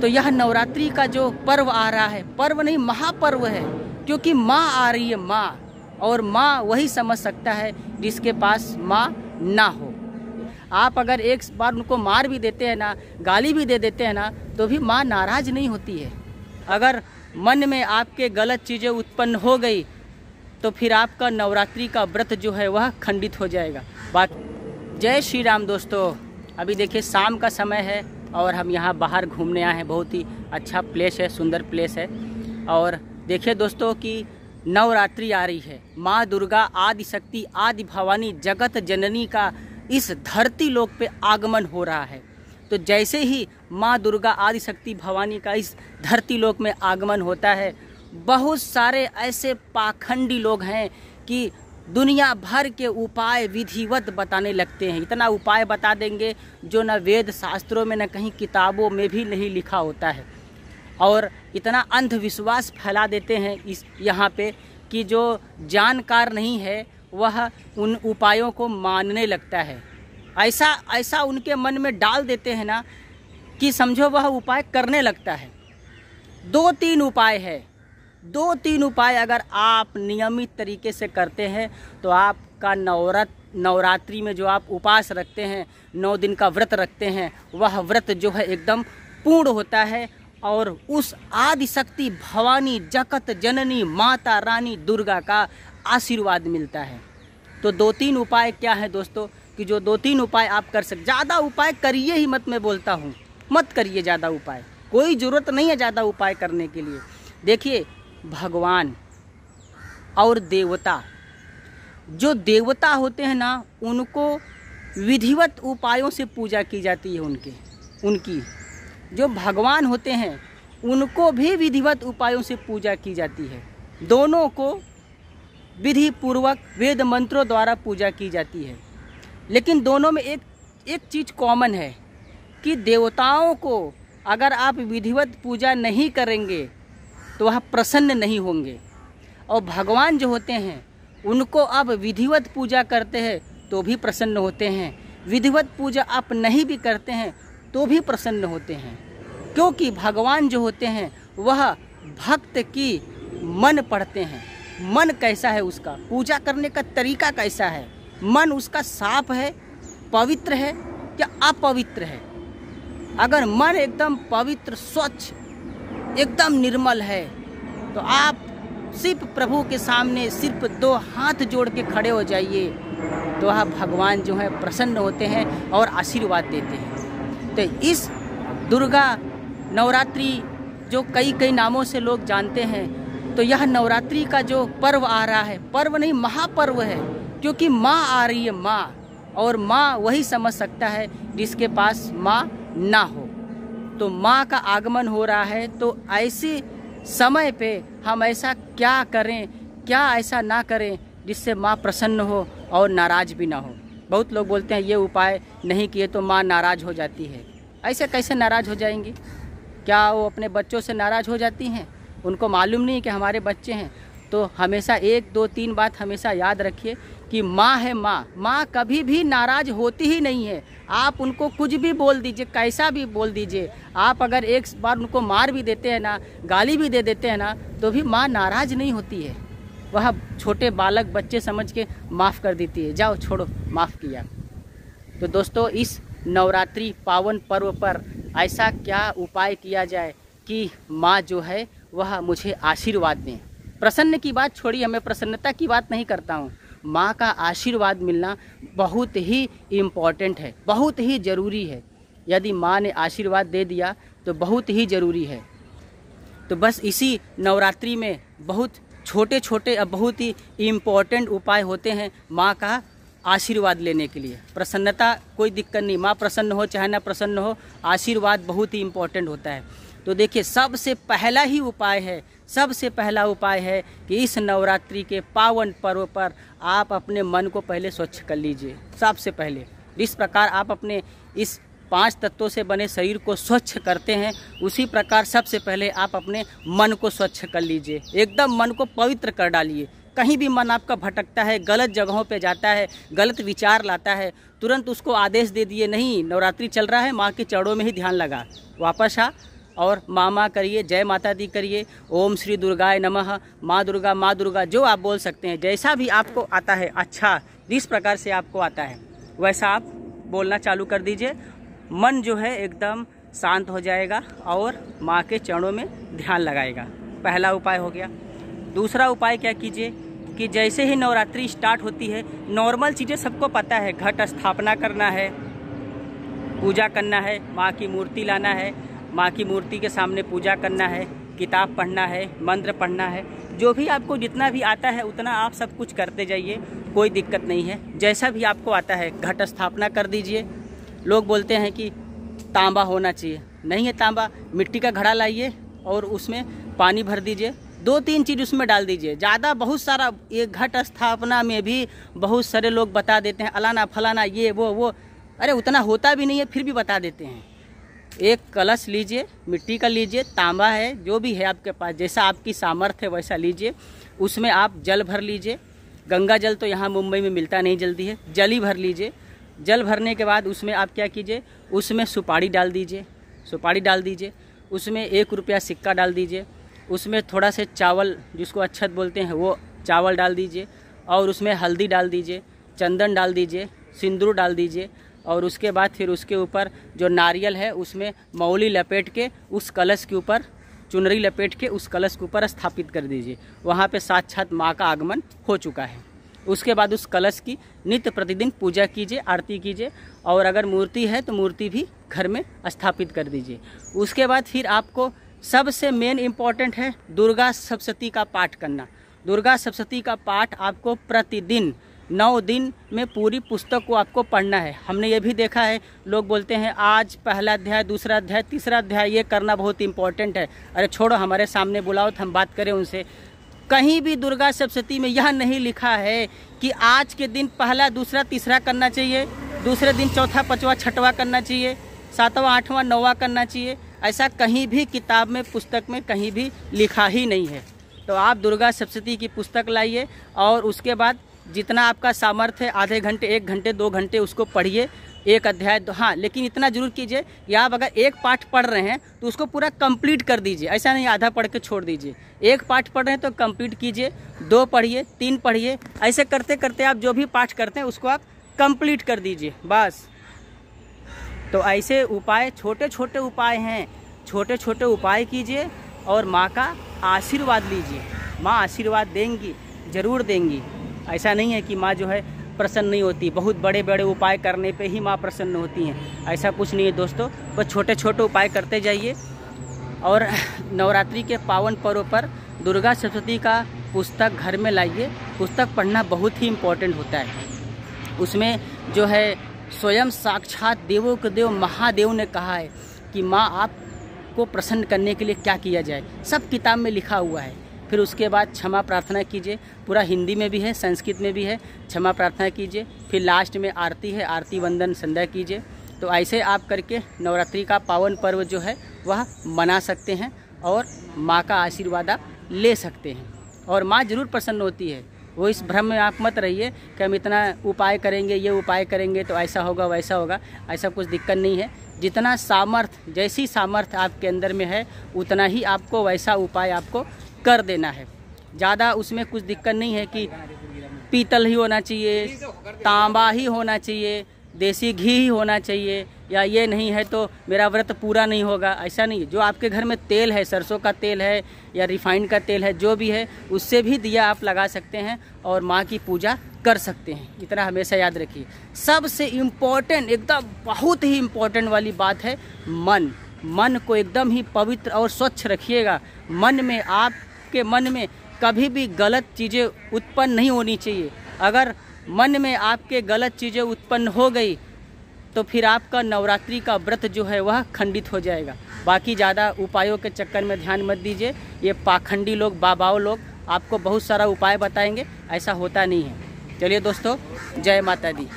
तो यह नवरात्रि का जो पर्व आ रहा है, पर्व नहीं महापर्व है, क्योंकि माँ आ रही है, माँ। और माँ वही समझ सकता है जिसके पास माँ ना हो। आप अगर एक बार उनको मार भी देते हैं ना, गाली भी दे देते हैं ना, तो भी माँ नाराज़ नहीं होती है। अगर मन में आपके गलत चीज़ें उत्पन्न हो गई तो फिर आपका नवरात्रि का व्रत जो है वह खंडित हो जाएगा। जय श्री राम दोस्तों। अभी देखिए शाम का समय है और हम यहाँ बाहर घूमने आए हैं। बहुत ही अच्छा प्लेस है, सुंदर प्लेस है। और देखिए दोस्तों कि नवरात्रि आ रही है। माँ दुर्गा आदि शक्ति आदि भवानी जगत जननी का इस धरती लोक पे आगमन हो रहा है। तो जैसे ही माँ दुर्गा आदि शक्ति भवानी का इस धरती लोक में आगमन होता है, बहुत सारे ऐसे पाखंडी लोग हैं कि दुनिया भर के उपाय विधिवत बताने लगते हैं। इतना उपाय बता देंगे जो न वेद शास्त्रों में न कहीं किताबों में भी नहीं लिखा होता है। और इतना अंधविश्वास फैला देते हैं इस यहाँ पे कि जो जानकार नहीं है वह उन उपायों को मानने लगता है। ऐसा उनके मन में डाल देते हैं ना कि समझो वह उपाय करने लगता है। 2-3 उपाय है। 2-3 उपाय अगर आप नियमित तरीके से करते हैं तो आपका नवरात्रि में जो आप उपवास रखते हैं, 9 दिन का व्रत रखते हैं, वह व्रत जो है एकदम पूर्ण होता है और उस आदि शक्ति भवानी जगत जननी माता रानी दुर्गा का आशीर्वाद मिलता है। तो 2-3 उपाय क्या है दोस्तों कि जो 2-3 उपाय आप कर सकते। ज़्यादा उपाय करिए ही मत, मैं बोलता हूँ मत करिए ज़्यादा उपाय, कोई ज़रूरत नहीं है ज़्यादा उपाय करने के लिए। देखिए भगवान और देवता, जो देवता होते हैं ना उनको विधिवत उपायों से पूजा की जाती है। उनकी जो भगवान होते हैं उनको भी विधिवत उपायों से पूजा की जाती है। दोनों को विधि पूर्वक वेद मंत्रों द्वारा पूजा की जाती है। लेकिन दोनों में एक चीज़ कॉमन है कि देवताओं को अगर आप विधिवत पूजा नहीं करेंगे तो वह प्रसन्न नहीं होंगे, और भगवान जो होते हैं उनको आप विधिवत पूजा करते हैं तो भी प्रसन्न होते हैं, विधिवत पूजा आप नहीं भी करते हैं तो भी प्रसन्न होते हैं। क्योंकि भगवान जो होते हैं वह भक्त की मन पढ़ते हैं। मन कैसा है उसका, पूजा करने का तरीका कैसा है, मन उसका साफ है, पवित्र है या अपवित्र है। अगर मन एकदम पवित्र स्वच्छ एकदम निर्मल है तो आप सिर्फ प्रभु के सामने सिर्फ 2 हाथ जोड़ के खड़े हो जाइए तो वह भगवान जो है प्रसन्न होते हैं और आशीर्वाद देते हैं। तो इस दुर्गा नवरात्रि जो कई नामों से लोग जानते हैं, तो यह नवरात्रि का जो पर्व आ रहा है, पर्व नहीं महापर्व है, क्योंकि माँ आ रही है, माँ। और माँ वही समझ सकता है जिसके पास माँ ना हो। तो माँ का आगमन हो रहा है, तो ऐसे समय पे हम ऐसा क्या करें, क्या ऐसा ना करें जिससे माँ प्रसन्न हो और नाराज़ भी ना हो। बहुत लोग बोलते हैं ये उपाय नहीं किए तो माँ नाराज़ हो जाती है। ऐसे कैसे नाराज़ हो जाएंगी? क्या वो अपने बच्चों से नाराज़ हो जाती हैं? उनको मालूम नहीं कि हमारे बच्चे हैं। तो हमेशा 1-2-3 बात हमेशा याद रखिए कि माँ है, माँ कभी भी नाराज़ होती ही नहीं है। आप उनको कुछ भी बोल दीजिए, कैसा भी बोल दीजिए, आप अगर एक बार उनको मार भी देते हैं ना, गाली भी दे देते हैं ना, तो भी माँ नाराज़ नहीं होती है। वह छोटे बालक बच्चे समझ के माफ़ कर देती है, जाओ छोड़ो, माफ़ किया। तो दोस्तों इस नवरात्रि पावन पर्व पर ऐसा क्या उपाय किया जाए कि माँ जो है वह मुझे आशीर्वाद दें। प्रसन्न की बात छोड़िए, मैं प्रसन्नता की बात नहीं करता हूँ। माँ का आशीर्वाद मिलना बहुत ही इम्पॉर्टेंट है, बहुत ही ज़रूरी है। यदि माँ ने आशीर्वाद दे दिया तो बहुत ही ज़रूरी है। तो बस इसी नवरात्रि में बहुत छोटे और बहुत ही इम्पॉर्टेंट उपाय होते हैं माँ का आशीर्वाद लेने के लिए। प्रसन्नता कोई दिक्कत नहीं, माँ प्रसन्न हो चाहे ना प्रसन्न हो, आशीर्वाद बहुत ही इम्पॉर्टेंट होता है। तो देखिए सबसे पहला उपाय है कि इस नवरात्रि के पावन पर्व पर आप अपने मन को पहले स्वच्छ कर लीजिए। सबसे पहले जिस प्रकार आप अपने इस 5 तत्वों से बने शरीर को स्वच्छ करते हैं, उसी प्रकार सबसे पहले आप अपने मन को स्वच्छ कर लीजिए। एकदम मन को पवित्र कर डालिए। कहीं भी मन आपका भटकता है, गलत जगहों पे जाता है, गलत विचार लाता है, तुरंत उसको आदेश दे दिए, नहीं नवरात्रि चल रहा है, माँ के चरणों में ही ध्यान लगा, वापस आ और मामा करिए, जय माता दी करिए, ओम श्री दुर्गाय नमः, माँ दुर्गा जो आप बोल सकते हैं। जैसा भी आपको आता है, अच्छा जिस प्रकार से आपको आता है वैसा आप बोलना चालू कर दीजिए। मन जो है एकदम शांत हो जाएगा और माँ के चरणों में ध्यान लगाएगा। पहला उपाय हो गया। दूसरा उपाय क्या कीजिए कि जैसे ही नवरात्रि स्टार्ट होती है, नॉर्मल चीज़ें सबको पता है, घट स्थापना करना है, पूजा करना है, माँ की मूर्ति लाना है, माँ की मूर्ति के सामने पूजा करना है, किताब पढ़ना है, मंत्र पढ़ना है, जो भी आपको जितना भी आता है उतना आप सब कुछ करते जाइए, कोई दिक्कत नहीं है। जैसा भी आपको आता है घट स्थापना कर दीजिए। लोग बोलते हैं कि तांबा होना चाहिए, नहीं है तांबा, मिट्टी का घड़ा लाइए और उसमें पानी भर दीजिए, 2-3 चीज़ उसमें डाल दीजिए। ज़्यादा बहुत सारा ये घट स्थापना में भी बहुत सारे लोग बता देते हैं अलाना फलाना ये वो, अरे उतना होता भी नहीं है फिर भी बता देते हैं। एक कलश लीजिए, मिट्टी का लीजिए, तांबा है, जो भी है आपके पास, जैसा आपकी सामर्थ्य है वैसा लीजिए। उसमें आप जल भर लीजिए। गंगा जल तो यहाँ मुंबई में मिलता नहीं जल्दी है, जल ही भर लीजिए। जल भरने के बाद उसमें आप क्या कीजिए, उसमें सुपारी डाल दीजिए, उसमें 1 रुपया सिक्का डाल दीजिए, उसमें थोड़ा से चावल जिसको अक्षत बोलते हैं वो चावल डाल दीजिए, और उसमें हल्दी डाल दीजिए, चंदन डाल दीजिए, सिंदूर डाल दीजिए, और उसके बाद फिर उसके ऊपर जो नारियल है उसमें मौली लपेट के उस कलश के ऊपर चुनरी लपेट के उस कलश के ऊपर स्थापित कर दीजिए। वहाँ पे साक्षात माँ का आगमन हो चुका है। उसके बाद उस कलश की नित्य प्रतिदिन पूजा कीजिए, आरती कीजिए, और अगर मूर्ति है तो मूर्ति भी घर में स्थापित कर दीजिए। उसके बाद फिर आपको सबसे मेन इम्पॉर्टेंट है दुर्गा सप्तशती का पाठ करना। दुर्गा सप्तशती का पाठ आपको प्रतिदिन 9 दिन में पूरी पुस्तक को आपको पढ़ना है। हमने ये भी देखा है, लोग बोलते हैं आज पहला अध्याय, दूसरा अध्याय, तीसरा अध्याय, ये करना बहुत इंपॉर्टेंट है। अरे छोड़ो, हमारे सामने बुलाओ तो हम बात करें उनसे। कहीं भी दुर्गा सप्तशती में यह नहीं लिखा है कि आज के दिन पहला, दूसरा, तीसरा करना चाहिए, दूसरे दिन चौथा, पाँचवा, छठवां करना चाहिए, 7वां, 8वां, 9वां करना चाहिए। ऐसा कहीं भी किताब में, पुस्तक में कहीं भी लिखा ही नहीं है। तो आप दुर्गा सप्तशती की पुस्तक लाइए और उसके बाद जितना आपका सामर्थ्य है, आधे घंटे, 1 घंटे, 2 घंटे उसको पढ़िए, 1 अध्याय। तो हाँ, लेकिन इतना जरूर कीजिए कि आप अगर एक पाठ पढ़ रहे हैं तो उसको पूरा कंप्लीट कर दीजिए। ऐसा नहीं आधा पढ़ के छोड़ दीजिए। एक पाठ पढ़ रहे हैं तो कंप्लीट कीजिए, 2 पढ़िए, 3 पढ़िए, ऐसे करते करते आप जो भी पाठ करते हैं उसको आप कंप्लीट कर दीजिए बस। तो ऐसे उपाय, छोटे छोटे उपाय हैं, छोटे छोटे उपाय कीजिए और माँ का आशीर्वाद लीजिए। माँ आशीर्वाद देंगी, ज़रूर देंगी। ऐसा नहीं है कि माँ जो है प्रसन्न नहीं होती, बहुत बड़े बड़े उपाय करने पे ही माँ प्रसन्न होती हैं, ऐसा कुछ नहीं है दोस्तों। बस छोटे छोटे उपाय करते जाइए। और नवरात्रि के पावन पर्व पर दुर्गा सप्तशती का पुस्तक घर में लाइए। पुस्तक पढ़ना बहुत ही इम्पोर्टेंट होता है। उसमें जो है स्वयं साक्षात देवों के देव महादेव ने कहा है कि माँ आपको प्रसन्न करने के लिए क्या किया जाए, सब किताब में लिखा हुआ है। फिर उसके बाद क्षमा प्रार्थना कीजिए, पूरा हिंदी में भी है, संस्कृत में भी है, क्षमा प्रार्थना कीजिए। फिर लास्ट में आरती है, आरती वंदन संध्या कीजिए। तो ऐसे आप करके नवरात्रि का पावन पर्व जो है वह मना सकते हैं और माँ का आशीर्वाद आप ले सकते हैं। और माँ जरूर प्रसन्न होती है। वो इस भ्रम में आप मत रहिए कि हम इतना उपाय करेंगे, ये उपाय करेंगे तो ऐसा होगा वैसा होगा, ऐसा कुछ दिक्कत नहीं है। जितना सामर्थ्य, जैसी सामर्थ्य आपके अंदर में है उतना ही आपको वैसा उपाय आपको कर देना है। ज़्यादा उसमें कुछ दिक्कत नहीं है कि पीतल ही होना चाहिए, तांबा ही होना चाहिए, देसी घी ही होना चाहिए, या ये नहीं है तो मेरा व्रत पूरा नहीं होगा, ऐसा नहीं है। जो आपके घर में तेल है, सरसों का तेल है या रिफाइंड का तेल है, जो भी है उससे भी दिया आप लगा सकते हैं और माँ की पूजा कर सकते हैं। इतना हमेशा याद रखिए। सबसे इम्पोर्टेंट, एकदम बहुत ही इम्पोर्टेंट वाली बात है मन। मन को एकदम ही पवित्र और स्वच्छ रखिएगा। मन में, आपके मन में कभी भी गलत चीज़ें उत्पन्न नहीं होनी चाहिए। अगर मन में आपके गलत चीज़ें उत्पन्न हो गई तो फिर आपका नवरात्रि का व्रत जो है वह खंडित हो जाएगा। बाकी ज़्यादा उपायों के चक्कर में ध्यान मत दीजिए। ये पाखंडी लोग, बाबाओं लोग आपको बहुत सारा उपाय बताएंगे, ऐसा होता नहीं है। चलिए दोस्तों, जय माता दी।